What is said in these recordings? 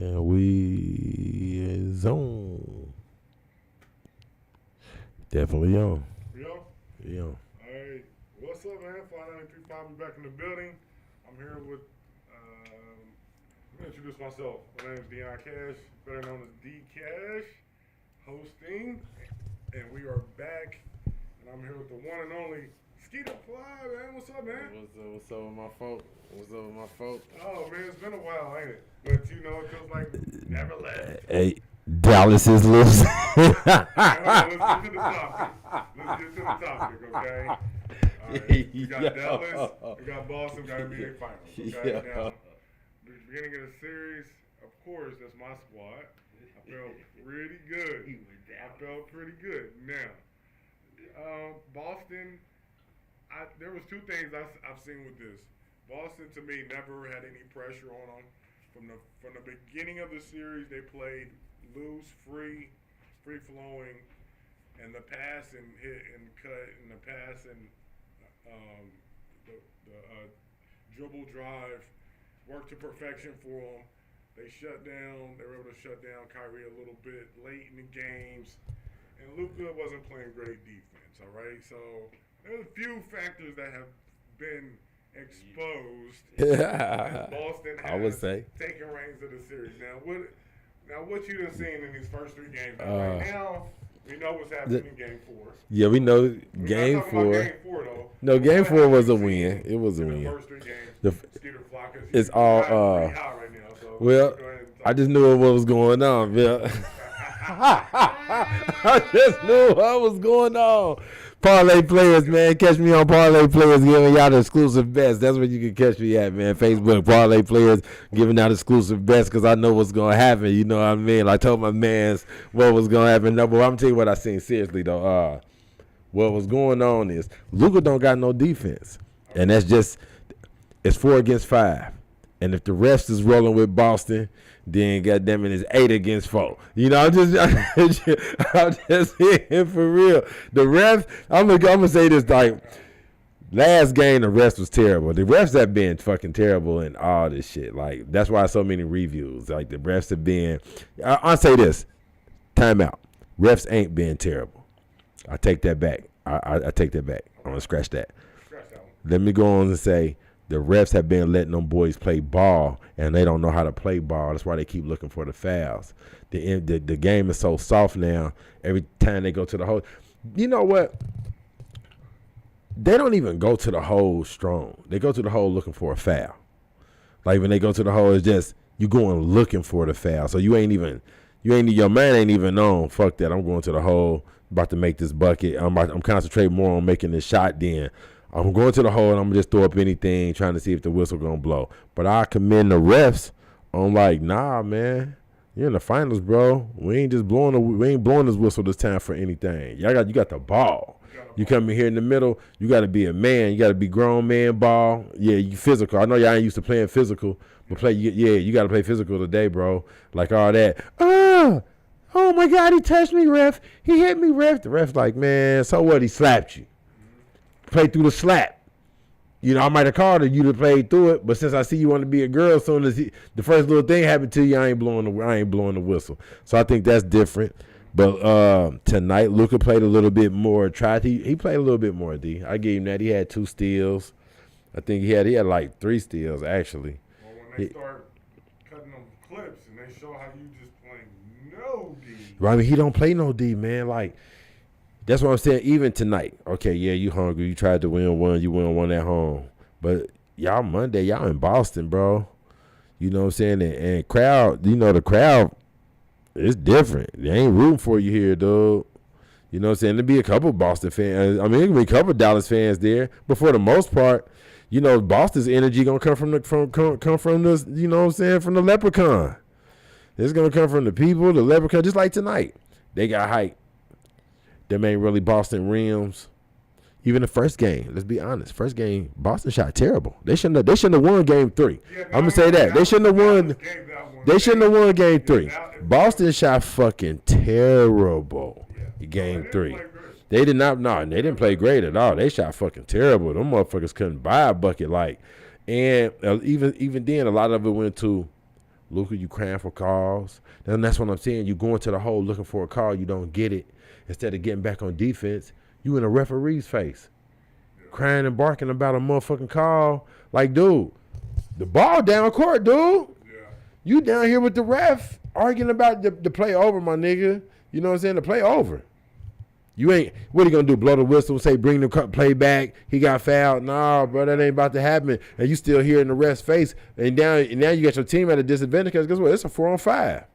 And we is on. Definitely on. Yo. Yeah. Alright. What's up, man? 593.5, we back in the building. I'm here with, let me introduce myself. My name is Dion Cash, better known as D Cash, hosting. And we are back. And I'm here with the one and only Skeeter Fly, man. What's up, man? What's up with my folk? Oh, man, it's been a while, ain't it? But, you know, it feels like never left. Hey, Dallas is losing. Let's get to the topic, okay? All right. We got Dallas, we got Boston, we got NBA Finals. Okay? Now, the beginning of the series, of course, that's my squad. I felt pretty good. Now, Boston, there was two things I've seen with this. Boston, to me, never had any pressure on them. From the beginning of the series, they played loose, free flowing, and the pass and hit and cut and the pass and the dribble drive worked to perfection for them. They were able to shut down Kyrie a little bit late in the games, and Luka wasn't playing great defense. All right, so there's a few factors that have been exposed. As Boston has I would say taken reins of the series. Now what you done seen in these first three games? Right now, we know what's happening in Game 4. Yeah, we know Game 4. Game 4 though. No, Game 4 was a win. It was a win. The first three games. It's all. Right now, so well, I just knew what was going on, Bill. I just knew what was going on. Parlay Players, man. Catch me on Parlay Players giving y'all the exclusive bets. That's where you can catch me at, man. Facebook, Parlay Players giving out exclusive bets because I know what's going to happen. You know what I mean? I told my mans what was going to happen. No, but I'm telling you what I seen seriously, though. What was going on is Luka don't got no defense. And that's just, it's 4 against 5. And if the rest is rolling with Boston, then goddamn it, it's 8 against 4. You know, I'm just saying for real. The refs, I'm gonna say this, like, last game the refs was terrible. The refs have been fucking terrible in all this shit. Like, that's why so many reviews. Like, the refs have been, I'll say this, timeout. Refs ain't been terrible. I take that back. I take that back. I'm gonna scratch that. Let me go on and say, the refs have been letting them boys play ball, and they don't know how to play ball. That's why they keep looking for the fouls. The game is so soft now. Every time they go to the hole, you know what? They don't even go to the hole strong. They go to the hole looking for a foul. Like when they go to the hole, it's just you going looking for the foul. So your man ain't even on. Fuck that. I'm going to the hole, about to make this bucket. I'm concentrating more on making this shot then. I'm going to the hole and I'm going to just throw up anything, trying to see if the whistle going to blow. But I commend the refs. I'm like, nah, man. You're in the finals, bro. We ain't blowing this whistle this time for anything. You got the ball. You come in here in the middle, you got to be a man. You got to be grown man ball. Yeah, you physical. I know y'all ain't used to playing physical, but you got to play physical today, bro. Like all that. Oh my God, he touched me, ref. He hit me, ref. The ref's like, man, so what? He slapped you. Play through the slap. You know, I might have called you to play through it, but since I see you want to be a girl, as soon as the first little thing happened to you, I ain't blowing the whistle. So I think that's different. But tonight, Luka played a little bit more. He played a little bit more. D. I gave him that. He had 2 steals. I think he had like 3 steals actually. Well, when they start cutting them clips and they show how you just playing no D. Right, I mean, he don't play no D, man. Like. That's what I'm saying. Even tonight, okay, yeah, you hungry. You tried to win one. You win one at home. But y'all Monday, y'all in Boston, bro. You know what I'm saying? And crowd, you know, the crowd is different. They ain't rooting for you here, dude. You know what I'm saying? There'll be a couple Boston fans. I mean, there can be a couple Dallas fans there. But for the most part, you know, Boston's energy gonna come from the you know what I'm saying, from the Leprechaun. It's gonna come from the people, the Leprechaun, just like tonight. They got hype. Them ain't really Boston rims. Even the first game, let's be honest. First game, Boston shot terrible. They shouldn't have won Game 3. Yeah, I'm gonna say that. They shouldn't have won. They shouldn't have won Game 3. Boston shot fucking terrible. Game 3. They did not. No, they didn't play great at all. They shot fucking terrible. Them motherfuckers couldn't buy a bucket. And even then, a lot of it went to Luka, you crying for calls. Then that's what I'm saying. You go into the hole looking for a call, you don't get it. Instead of getting back on defense, you in a referee's face, crying and barking about a motherfucking call. Like, dude, the ball down court, dude. Yeah. You down here with the ref arguing about the play over, my nigga. You know what I'm saying? The play over. You ain't, what are you going to do, blow the whistle, say bring the play back, he got fouled? Nah, bro, that ain't about to happen. And you still here in the ref's face. And now you got your team at a disadvantage because guess what? It's a 4-on-5.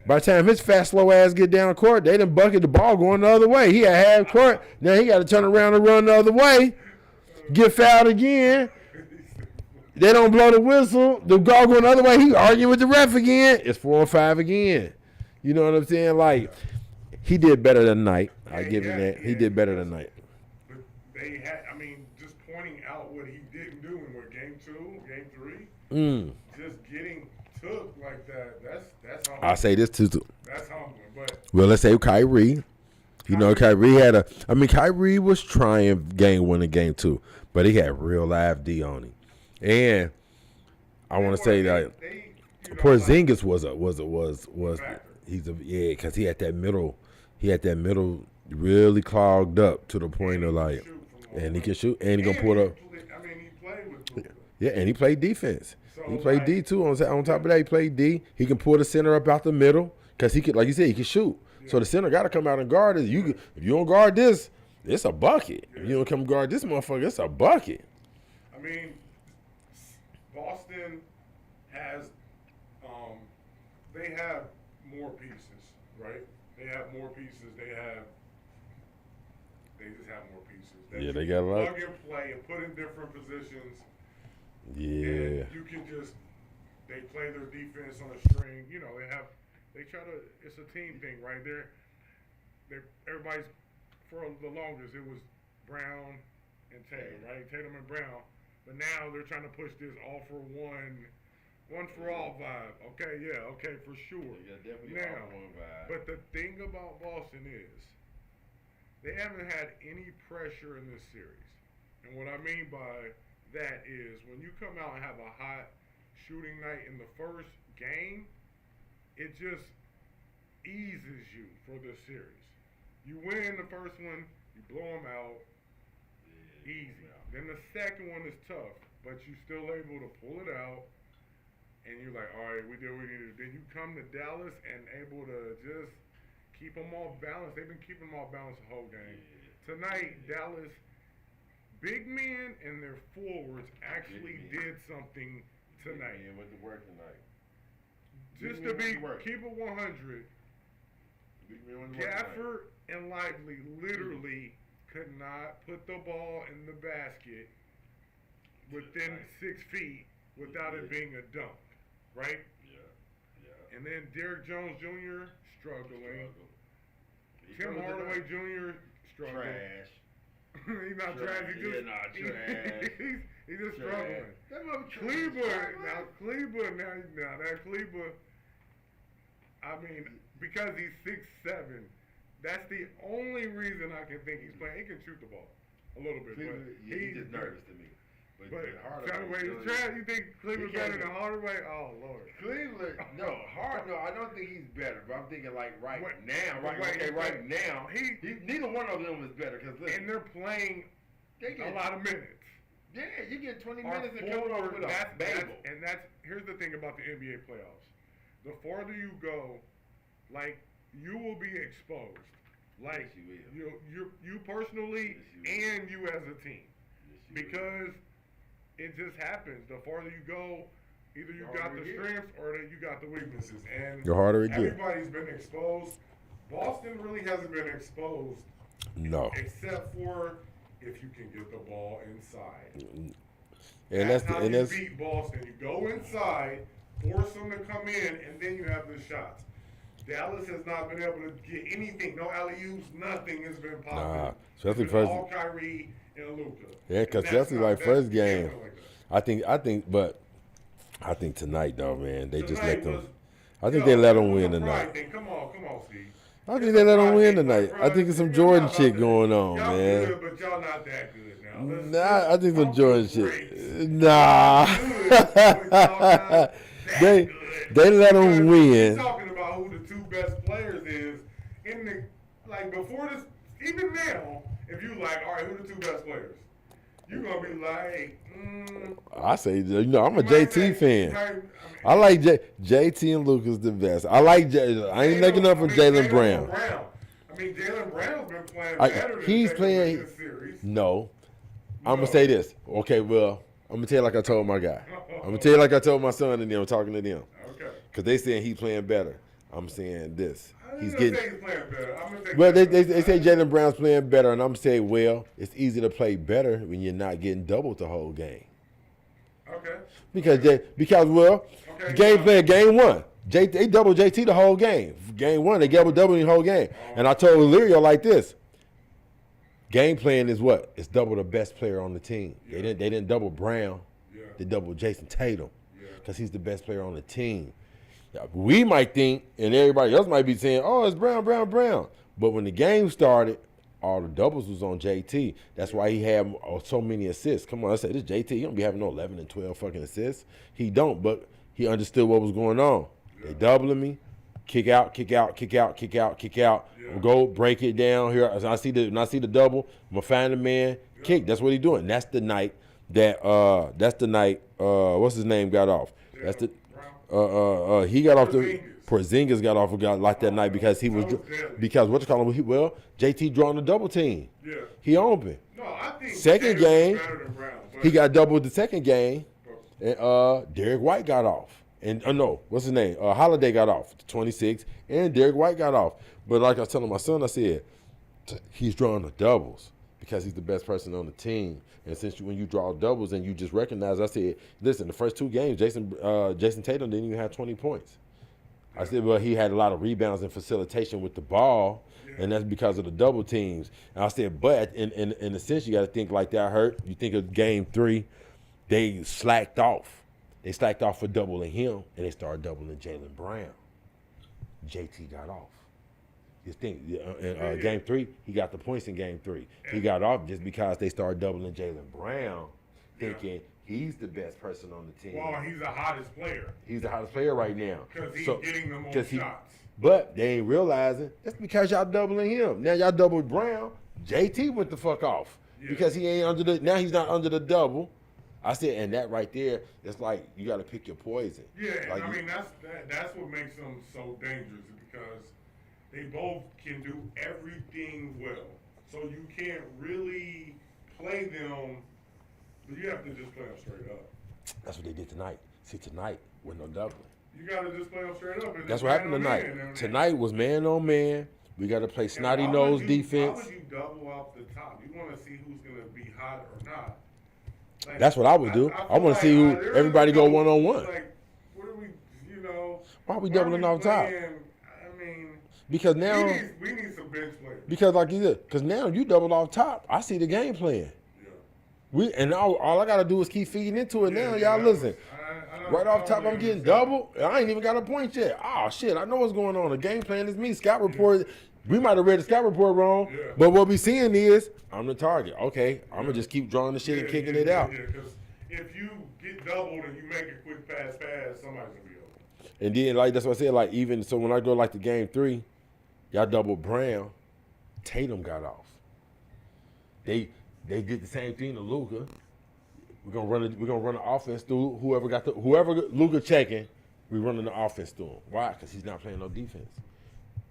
By the time his fast, slow ass get down court, they done bucket the ball going the other way. He had half court. Now he got to turn around and run the other way, get fouled again. They don't blow the whistle. The ball going the other way. He arguing with the ref again. It's 4-on-5 again. You know what I'm saying? Like, he did better than Knight. I give him that. He did better than Knight. But they had, I mean, just pointing out what he didn't do in game 2, game 3. Just getting took like that. That's humbling. I say this too. That's humbling. But Well, let's say Kyrie. You know, Kyrie was trying game 1 and game 2, but he had real live D on him. And I want to say that Porzingis because he had that middle really clogged up to the point of like, and he can shoot and he gonna pull up. I mean, he played with Luka. Yeah, and he played defense. So, He played D too. On top of that, he played D. He can pull the center up out the middle because he could, like you said, he can shoot. Yeah. So the center got to come out and guard it. If you don't guard this, it's a bucket. Yeah. If you don't come guard this motherfucker, it's a bucket. I mean, Boston has, they have more pieces, right? They have more pieces. They just have more pieces. They got a lot. Plug and play and put in different positions. Yeah. And you can they play their defense on a string. You know, it's a team thing, right? Everybody's, for the longest, it was Brown and Tatum, right? Tatum and Brown. But now they're trying to push this all for one for all vibe. Okay, for sure. Yeah, definitely now, all for one vibe. But the thing about Boston is they haven't had any pressure in this series. And what I mean by that is when you come out and have a hot shooting night in the first game, it just eases you for the series. You win the first one, you blow them out, easy. Then the second one is tough, but you still able to pull it out, and you're like, all right, we did what we needed to do. Then you come to Dallas and able to just keep them all balanced. They've been keeping them all balanced the whole game. Tonight, Dallas, big men and their forwards actually did something tonight. Yeah, went to work tonight. Just to keep it 100, Gafford and Lively literally could not put the ball in the basket within 6 feet without it being a dunk, right? Yeah. And then Derrick Jones Jr. struggling. Tim Hardaway Jr. struggling. Trash. He's not trash. Trash. He's just struggling. Cleveland. Now that Cleveland. I mean, because he's 6'7", that's the only reason I can think he's playing. He can shoot the ball a little bit, but he's just nervous to me. But Hardaway is trash. You think Cleveland better than Hardaway? Oh Lord. Cleveland, no, I don't think he's better. But I'm thinking like right now. Neither one of them is better and they're playing a lot of minutes. Yeah, you get 20 minutes and coming over with a bagel. And here's the thing about the NBA playoffs. The farther you go, like you will be exposed. Like you personally and you as a team. Because it just happens. The farther you go, either you got the strengths or you got the weaknesses. And the harder it gets. Everybody's been exposed. Boston really hasn't been exposed. No. Except for if you can get the ball inside. And that's how you beat Boston. You go inside, force them to come in, and then you have the shots. Dallas has not been able to get anything. No alley-oops, nothing has been popping. Nah, especially first. All Kyrie and Luka. Yeah, because especially like first game. I think tonight though, man, they just let them. I think they let them win tonight. Come on, Steve. I think they let them win tonight. I think it's some Jordan shit going on, man. Good, but y'all not that good now. Nah, I think some Jordan shit. Nah. that They good. they let them Because win. we're talking about who the two best players is in the like before this. Even now, if you like, all right, who the two best players? You gonna be like, I say, you know, I'm a you might JT say- fan. you might- I like JT and Luka's the best. I like I ain't making up for Jalen Brown. I mean, Jalen Brown's been playing I- better than he's Tatum playing- in this series. No, I'm gonna No. say this. Okay, well, I'm gonna tell you like I told my guy. I'm gonna tell you like I told my son and them talking to them, Okay. cause they saying he's playing better. I'm saying this. He's Say getting. he's playing better. I'm gonna take Well, they that. say Jalen Brown's playing better, and I'm saying, well, it's easy to play better when you're not getting doubled the whole game. Okay. Because Okay. game one, they doubled JT the whole game. Game one, they doubled the whole game. And I told Lirio like this: game plan is what? It's double the best player on the team. Yeah. They didn't double Brown. Yeah. They doubled Jason Tatum Yeah. because he's the best player on the team. Yeah, we might think, and everybody else might be saying, "Oh, it's Brown, Brown, Brown." But when the game started, all the doubles was on JT. That's why he had so many assists. Come on, I said this JT. He don't be having no 11 and 12 fucking assists. He don't, but he understood what was going on. They doubling me, kick out, kick out, kick out, kick out, kick out. Yeah. Go break it down here. When I see the double, I'm gonna find the man, kick. That's what he doing. That's the night that what's his name got off. That's the he got off the Porzingis got off like that night because he was because what you call him? JT drawing the double team. Yeah. He open. No, I think Second Tatum is game, better than Brown, but- He got doubled the second game, and Derek White got off. And no, what's his name? Holiday got off 26, and Derek White got off. But like I was telling my son, I said he's drawing the doubles because he's the best person on the team. And when you draw doubles and you just recognize, I said, listen, the first two games, Jason Tatum didn't even have 20 points. I said, well, he had a lot of rebounds and facilitation with the ball, and that's because of the double teams. And I said, but in a sense, you got to think like that hurt. You think of game 3, they slacked off. They slacked off for doubling him, and they started doubling Jalen Brown. JT got off. You think in game 3, he got the points in game 3. He got off just because they started doubling Jalen Brown, thinking he's the best person on the team. Well, he's the hottest player He's the hottest player right now. because he's So- getting the most 'cause he- shots. But they ain't realizing that's because y'all doubling him. Now y'all doubled Brown. JT went the fuck off because he ain't under the. Now he's not under the double. I said, and that right there, it's like you got to pick your poison. Yeah, and Like I mean that's what makes them so dangerous because they both can do everything well. So you can't really play them, but you have to just play them straight up. That's what they did tonight. See, tonight with no doubling. You gotta just play them straight up. And That's just what happened man on tonight. man and- Tonight was man on man. We got to play and snotty why nose would you- defense. Why would you double off the top? You want to see who's gonna be hot or not. Like, That's what I would do. I feel want to see who there is everybody go no- 1-on-1. Like, what are we? You know, Why are we why doubling off top? playing- I mean, Because now, we need some bench players. because like you said, because now you doubled off top. I see the game plan. Yeah. All I gotta do is keep feeding into it now. Yeah, Y'all listen. I Right off don't top, I'm really getting understand. double. I ain't even got a point yet. Oh shit, I know what's going on. The game plan is me. Scout report. We might have read the scout report wrong, Yeah. but what we seeing is I'm the target. Okay, I'm gonna just keep drawing the shit and kicking it out. Yeah, because if you get doubled and you make a quick pass, somebody's gonna be open. And then like that's what I said. Like even so, when I go like to game 3, y'all doubled Brown. Tatum got off. They did the same thing to Luka. We're gonna run the offense through whoever Luka checking. We running the offense through him. Why? Because he's not playing no defense.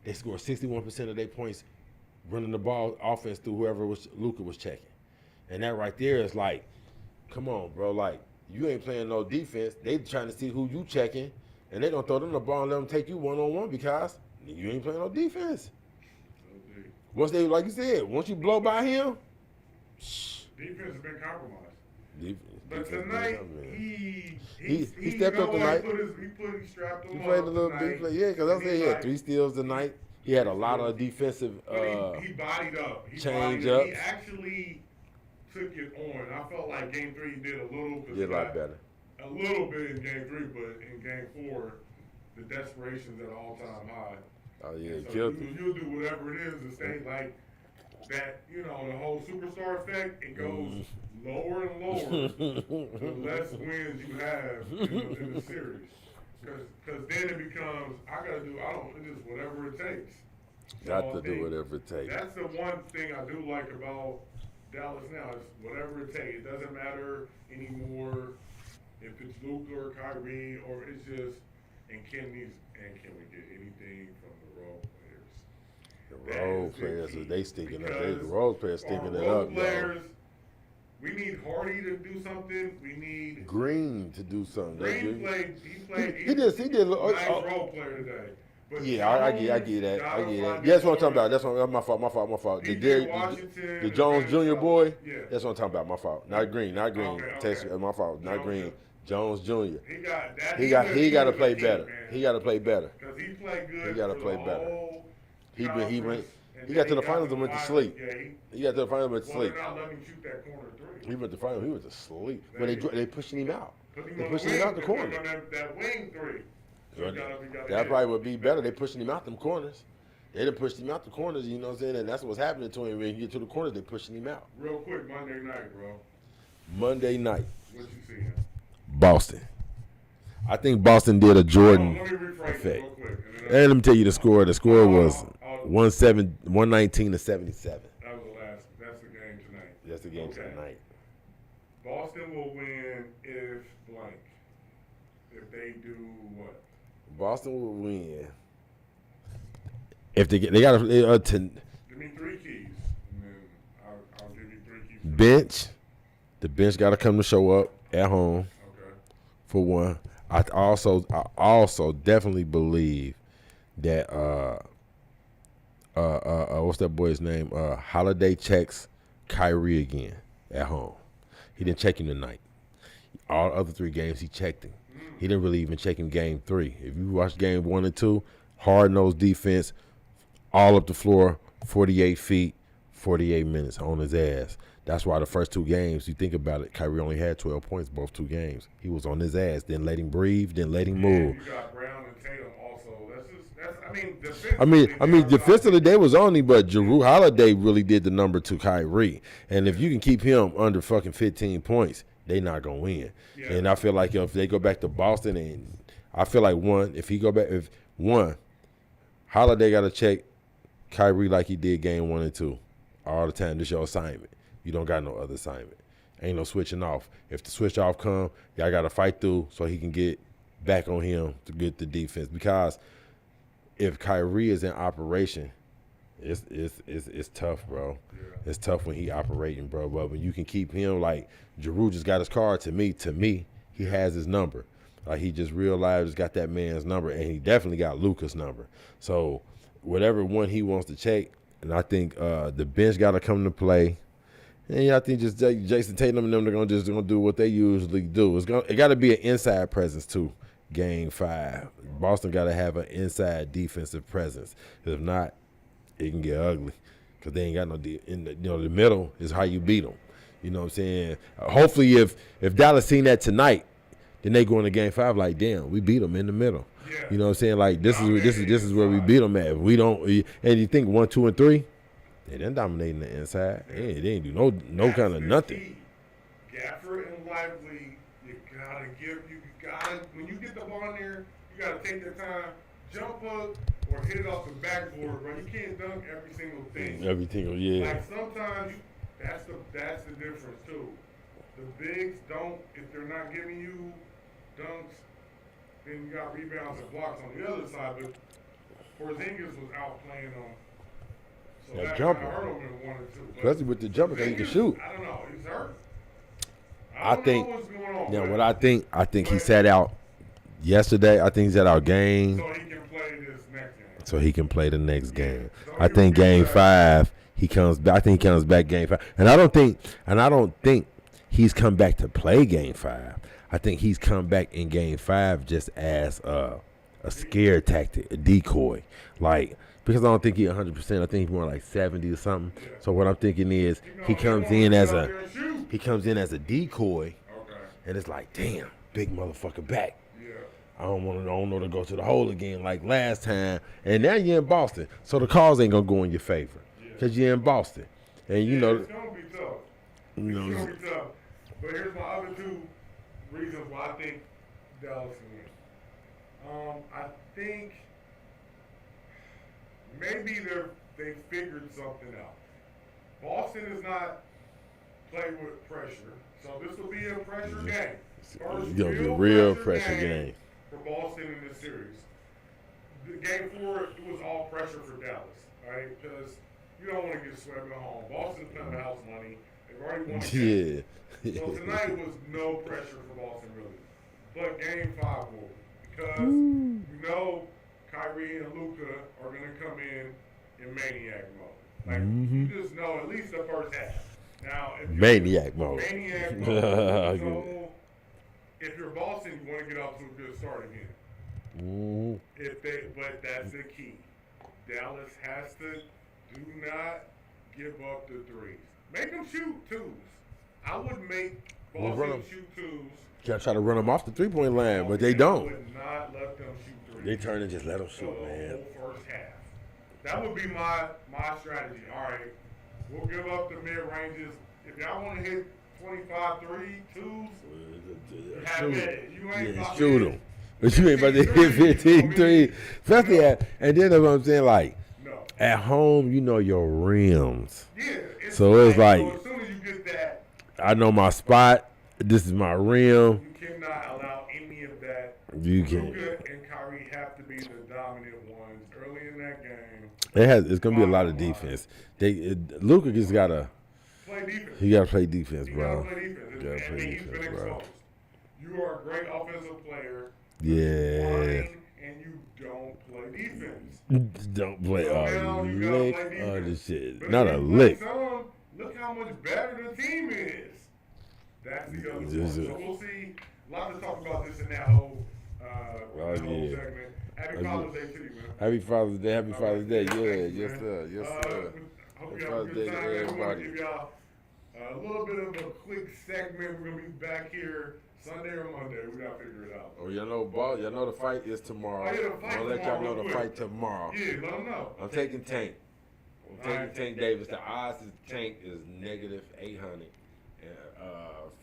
They scored 61% of their points running the ball offense through whoever Luka was checking. And that right there is like, come on, bro. Like you ain't playing no defense. They trying to see who you checking, and they don't throw them the ball and let them take you 1-on-1 because you ain't playing no defense. Once they, like you said, once you blow by him, Defense has been compromised. But defense tonight, man. he He stepped up tonight. He strapped him He up played a little tonight. bit, yeah, because I And said he had 3 steals tonight. He had a lot of defensive. But he bodied up. change He ups. actually took it on. I felt like game 3 he did a little. 'Cause Did he a lot got better. A little bit in game 3, but in game 4, the desperation's at all time high. Oh yeah, And so killed him. you'll do whatever it is to stay like that. You know, the whole superstar effect. It goes lower and lower the less wins you have in the series. Because then it becomes, it's just whatever it takes. Got to do whatever it takes. That's the one thing I do like about Dallas now is whatever it takes. It doesn't matter anymore if it's Luka or Kyrie or it's just, can we get anything from the role players? The role players, they stinking up. The role players stinking it up, players, we need Hardy to do something. We need Green to do something. Green played. He did. Nice role player today. But yeah, I get that. Yeah, that's what I'm talking about. That's my fault. The Jones Jr. boy. Yeah. That's what I'm talking about. My fault. Not Green. Okay. My fault. Not Green. Jones Jr. He got to play better. He got to play better. Because he played good. He got to play better. He got to the finals and went to sleep. Yeah, he got to the finals and went to sleep. They're not letting him shoot that corner three. He went to the finals. He went to sleep. But they pushing him out. They on pushing the him out wing, the corner. That wing three. So That probably would be better. They pushing him out them corners. They done pushed him out the corners, you know what I'm saying? And that's what's happening to him. When you get to the corners, they pushing him out. Real quick, Monday night, bro. Monday night. What you seeing? Boston. I think Boston did a Jordan Let me rephrase effect. real quick. And let me tell you the score. The score was 119 to 77. That was the last. That's the game tonight. That's the game tonight. Boston will win if blank. If they do what? Boston will win. If they got to Give me 3 keys, and then I'll give you 3 keys. Bench. The bench got to come to show up at home. Okay. For one, I also definitely believe that what's that boy's name? Holiday checks Kyrie again at home. He didn't check him tonight. All other 3 games he checked him. He didn't really even check him game 3. If you watch game 1 and 2, hard-nosed defense, all up the floor, 48 feet, 48 minutes on his ass. That's why the first 2 games, you think about it, Kyrie only had 12 points both 2 games. He was on his ass, didn't let him breathe, didn't let him move. You got Brown and Tatum also. Defensively they was on him, but Jrue Holiday really did the number to Kyrie. And if you can keep him under fucking 15 points, they not gonna win. Yeah. And I feel like if they go back to Boston, and I feel like Holiday got to check Kyrie like he did game 1 and 2 all the time. This your assignment. You don't got no other assignment. Ain't no switching off. If the switch off come, y'all got to fight through so he can get back on him to get the defense. Because if Kyrie is in operation, it's tough, bro. Yeah. It's tough when he operating, bro. But when you can keep him, like Jrue just got his card to me, he has his number. Like he just realized got that man's number, and he definitely got Luka's number. So whatever one he wants to check, and I think the bench got to come to play. And I think just Jason Tatum and them, they're gonna do what they usually do. It got to be an inside presence too. Game 5, Boston got to have an inside defensive presence. If not, it can get ugly because they ain't got no the middle is how you beat them. You know what I'm saying? Hopefully, if Dallas seen that tonight, then they go into Game 5 like, damn, we beat them in the middle. Yeah. You know what I'm saying? Like this is where we beat them at. If we don't, and you think 1, 2, and 3, they done dominating the inside. They ain't do no kind of nothing. Gafford and Lively, when you get the ball in there, you gotta take the time, jump up or hit it off the backboard, bro. You can't dunk every single thing. Like sometimes that's the difference too. The bigs don't, if they're not giving you dunks, then you got rebounds and blocks on the other side. But Porzingis was out playing on. So that jumper. hurt him in 1 and 2. Especially with the jumper, he can shoot. I don't know. He's hurt. I think. Know what's going on. Yeah, what I think he sat out yesterday. I think he sat out game. So he can play this next game. So he can play the next game. I think Game 5 he comes back. I think he comes back Game 5, and I don't think he's come back to play Game 5. I think he's come back in Game 5 just as a scare tactic, a decoy, like. Because I don't think he's 100%. I think he's more like 70 or something. Yeah. So what I'm thinking is he comes in as a decoy, and it's like, damn, big motherfucker back. Yeah. I don't know to go to the hole again like last time. And now you're in Boston, so the calls ain't gonna go in your favor because you're in Boston, and you know it's gonna be tough. It's gonna be tough. But here's my other 2 reasons why I think Dallas can win. I think maybe they figured something out. Boston is not playing with pressure, so this will be a pressure game. First It's gonna be a real real pressure pressure game game. for Boston in this series. The game 4 it was all pressure for Dallas, right? Because you don't want to get swept at home. Boston's playing the house money. They've already won a game. Yeah. So tonight was no pressure for Boston really, but Game 5 will because you know Kyrie and Luka are gonna come in maniac mode. Like you just know at least the first half. Now if you're Maniac mode. maniac mode, so if you're Boston, you want to get off to a good start again. But that's the key. Dallas has to do not give up the threes. Make them shoot twos. I would make Boston shoot twos. Gotta try to run them off the 3-point line, but they I don't. would not let them shoot threes. They turn and just let them shoot, the man. whole first half. That would be my strategy. All right, we'll give up the mid ranges. If y'all want to hit 25 twos, have at it. You ain't about to shoot hit them. But you ain't about to hit 15 threes. Especially and then that's what I'm saying, like, no. at home, you know your rims. Yeah. So it's like, so as soon as you get that, I know my spot. This is my rim. you cannot allow any of that. You can't. Luka and Kyrie have to be the dominant ones early in that game. It's gonna be a lot of defense. Luka just gotta Play defense. he gotta play defense, You bro. gotta play defense. Gotta play He's been defense, bro. exposed. You are a great offensive player. Yeah. Fine, and you don't play defense. Don't play So now you gotta lick play or the defense. shit. But Not if a you lick. play some, look how much better the team is. That's the other Just- one. So we'll see. A lot to talk about this in that whole, whole yeah. segment. Happy Father's Day to you, man. Happy Father's Day. Happy Father's Day. Thank you, Yeah, man. yes sir. Yes sir. Hope Happy you have a Father's Day good to time. man. We want everybody. to give y'all a little bit of a quick segment. We're gonna be back here Sunday or Monday. We gotta figure it out. Oh, y'all know the fight is tomorrow. Oh, yeah, the fight I'll let y'all tomorrow know real the quick. fight tomorrow. Yeah, let them know. I'm taking Tank. I'm taking Alright. Tank Davis. The odds is Tank is negative 800, and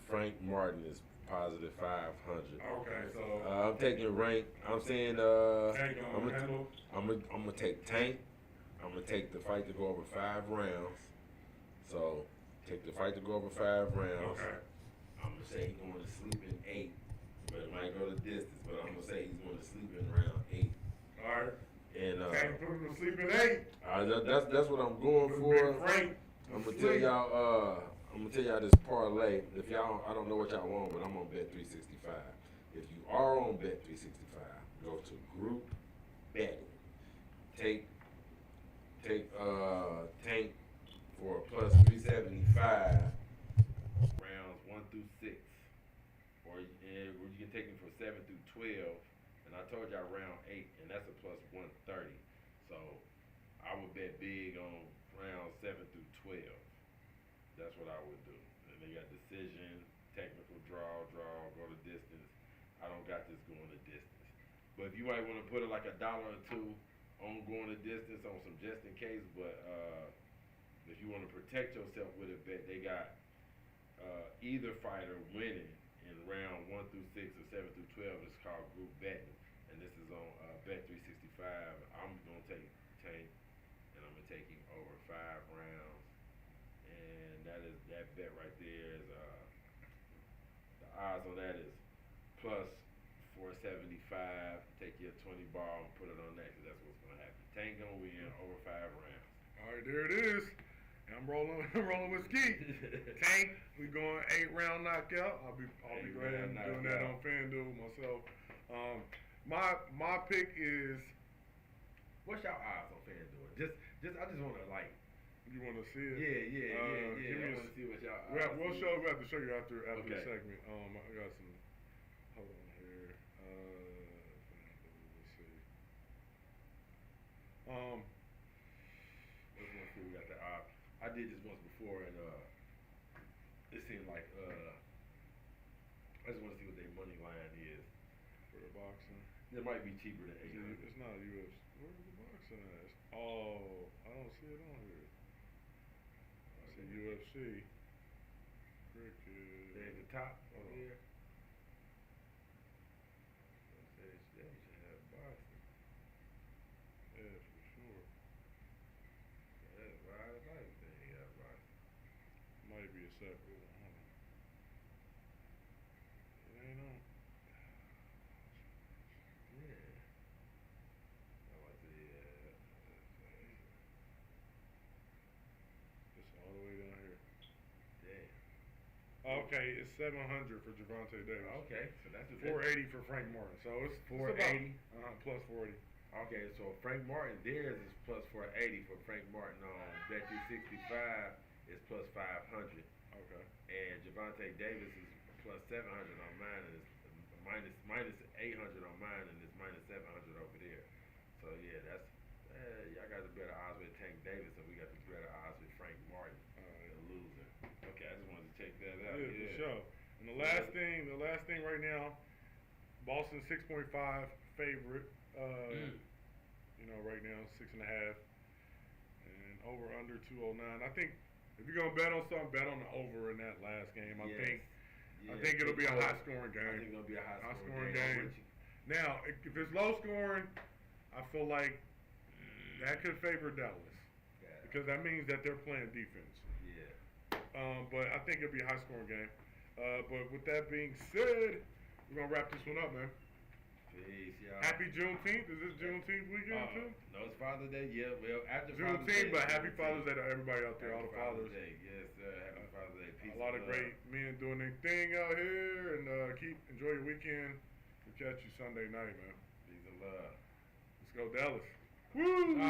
Frank Martin is positive 500. Okay, so I'm taking rank. I'm saying Tank on handle. I'm gonna take Tank. I'm gonna take the fight to go over 5 rounds. So take the fight to go over 5 rounds. Okay. I'm gonna say he's going to sleep in 8, but it might go the distance. But I'm gonna say he's going to sleep in round 8. All right. And Tank put him to sleep at 8. that's what I'm going Big for. Frank. I'm gonna tell y'all. I'm gonna tell y'all this parlay. If y'all, I don't know what y'all want, but I'm on Bet 365. If you are on Bet 365, go to Group Betting. Take Tank for a plus 375 rounds 1 through 6, or you can take him for 7 through 12. And I told y'all round 8, and that's a plus 130. So I would bet big on rounds 7 through 12. That's what I would do. And they got decision, technical draw, go to distance. I don't got this going to distance. But if you might want to put it like $1 or $2 on going to distance on some just in case, but if you want to protect yourself with a bet, they got either fighter winning in round 1 through 6 or 7 through 12. It's called group betting, and this is on Bet 365. I'm gonna take Tank, and I'm gonna take him over 5 rounds. That bet right there is the odds on that is plus 475. Take your 20 ball and put it on that, because that's what's gonna happen. Tank gonna win over 5 rounds. All right, there it is. I'm rolling with Ski. Tank, we going 8-round knockout. I'll be glad doing that on FanDuel myself. My pick is. What's your odds on FanDuel? I just want to like. You want to see it? Yeah. I want to see what y'all. We have to show you after Okay. the segment. I got some. Hold on here. Let's see. Let's see. We got the odds. I did this once before, and it seemed like I just want to see what their money line is For the boxing. It might be cheaper than 800. It's not UFC. Where's the boxing at? Oh, I don't see it on here. I see UFC. Cricket. At the top Hold on. here. Boston. Yeah, for sure. That's why I like that. Yeah, Boston. Might be a separate one. Hold on. It ain't on. Yeah. I want to. It's all the way down here. Damn. Okay, it's 700 for Javante Davis. Okay, so that's a 480 for Frank Martin. So it's 480. Plus 40. Okay, so Frank Martin, theirs is plus 480 for Frank Martin on Bet365 is plus 500. Okay. And Javante Davis is plus 700 on mine, and it's minus 800 on mine, and it's minus 700 over there. So yeah, that's y'all got the better odds with Tank Davis, and we got the better odds with Frank Martin, the loser. Okay, I just wanted to check that out. Yeah, for sure. And the last thing right now, Boston 6.5 favorite. You know, right now 6.5, and over under 209. I think if you're gonna bet on something, bet on the over in that last game. I think it'll be a high scoring game. I think it'll be a high scoring game. Now, if it's low scoring, I feel like that could favor Dallas because that means that they're playing defense. Yeah. But I think it'll be a high scoring game. But with that being said, we're gonna wrap this one up, man. Peace, y'all. Happy Juneteenth. Is this Juneteenth weekend too? No, it's Father's Day. Yeah, well, after Juneteenth, Father's Day. but happy Father's Day to everybody out there, all the fathers. Day. Yes, sir. Happy Father's Day. Peace. A lot of great men doing their thing out here, and enjoy your weekend. We'll catch you Sunday night, man. Peace and love. Let's go, Dallas. Woo!